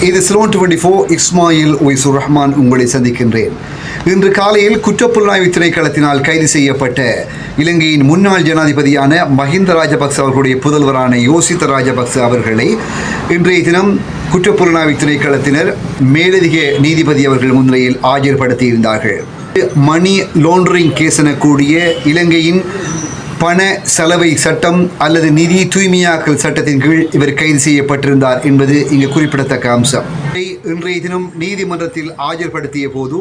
இது சிலோன் 24 இஸ்மாயில் ஒய்சுர் ரஹ்மான் உங்களை சந்திக்கின்றேன். இன்று காலையில் குற்றப்புலனாய்வு திணைக்களத்தினால் கைது செய்யப்பட்ட இலங்கையின் முன்னாள் ஜனாதிபதியான மஹிந்த ராஜபக்ச அவர்களுடைய புதல்வரான யோசித்த ராஜபக்ச அவர்களை இன்றைய தினம் குற்றப்புலனாய்வு திணைக்களத்தினர் மேலதிக நீதிபதி அவர்கள் முன்னிலையில் ஆஜர்படுத்தியிருந்தார்கள். மணி லாண்டரிங் கேஸ் எனக்கூடிய இலங்கையின் பண சலவை சட்டம் அல்லது நிதி தூய்மையாக்கல் சட்டத்தின் கீழ் இவர் கைது செய்யப்பட்டிருந்தார் என்பது இங்கு குறிப்பிடத்தக்க அம்சம். இன்றைய தினம் நீதிமன்றத்தில் ஆஜர்படுத்திய போது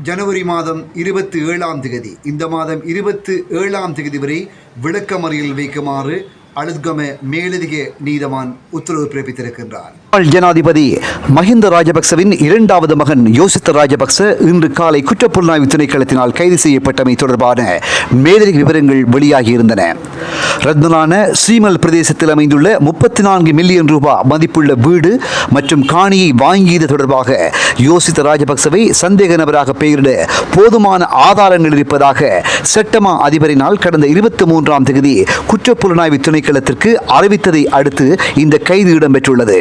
ஜனவரி மாதம் 27ஆம் தேதி இந்த மாதம் 27ஆம் தேதி வரை விளக்கமறியல் வைக்குமாறு அழுத்கம மேலதிக நீதவான் உத்தரவு பிறப்பித்திருக்கின்றார். ஜனாதிபதி மஹிந்த ராஜபக்சவின் இரண்டாவது மகன் யோசித்த ராஜபக்ச இன்று காலை குற்றப்புலனாய்வு திணைக்களத்தினால் கைது செய்யப்பட்டமை தொடர்பான மேலதிக விவரங்கள் வெளியாகியிருந்தன. ரத்னலான ஸ்ரீமல் பிரதேசத்தில் அமைந்துள்ள 34 மில்லியன் ரூபாய் மதிப்புள்ள வீடு மற்றும் காணியை வாங்கியது தொடர்பாக யோசித்த ராஜபக்சவை சந்தேக நபராக பெயரிட போதுமான ஆதாரங்கள் இருப்பதாக சட்டமா அதிபரினால் கடந்த 23ஆம் தேதி குற்றப்புலனாய்வு திணைக்களத்திற்கு அறிவித்ததை அடுத்து இந்த கைது இடம்பெற்றுள்ளது.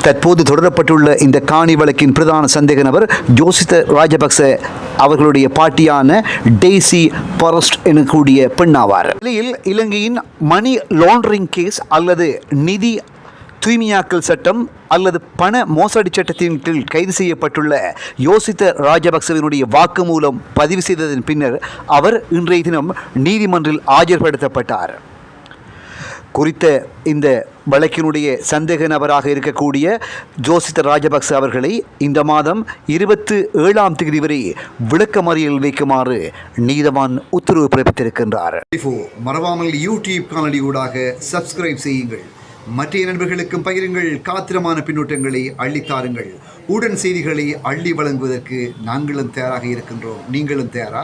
தற்போது தொடரப்பட்டுள்ள இந்த காணி வழக்கின் பிரதான சந்தேக நபர் யோசித்த ராஜபக்ச அவர்களுடைய பாட்டியான டெய்சி பரஸ்ட் எனக்கூடிய பெண்ணாவார். நிலையில் இலங்கையின் மணி லாண்டரிங் கேஸ் அல்லது நிதி தூய்மையாக்கல் சட்டம் அல்லது பண மோசடி சட்டத்தின் கீழ் கைது செய்யப்பட்டுள்ள யோசித்த ராஜபக்சவினுடைய வாக்குமூலம் பதிவு செய்ததன் பின்னர் அவர் இன்றைய தினம் நீதிமன்றில் ஆஜர்படுத்தப்பட்டார். குறித்த இந்த வழக்கினுடைய சந்தேக நபராக இருக்கக்கூடிய யோசித்த ராஜபக்ச அவர்களை இந்த மாதம் 27ஆம் தேதி வரை விளக்கமறியல் வைக்குமாறு நீதவான் உத்தரவு பிறப்பித்திருக்கின்றார். மறவாமல் யூடியூப் காணொலியூடாக சப்ஸ்கிரைப் செய்யுங்கள், மற்ற நண்பர்களுக்கும் பகிருங்கள், காத்திரமான பின்னூட்டங்களை அள்ளித்தாருங்கள். உடன் செய்திகளை அள்ளி வழங்குவதற்கு நாங்களும் தயாராக இருக்கின்றோம். நீங்களும் தயாரா?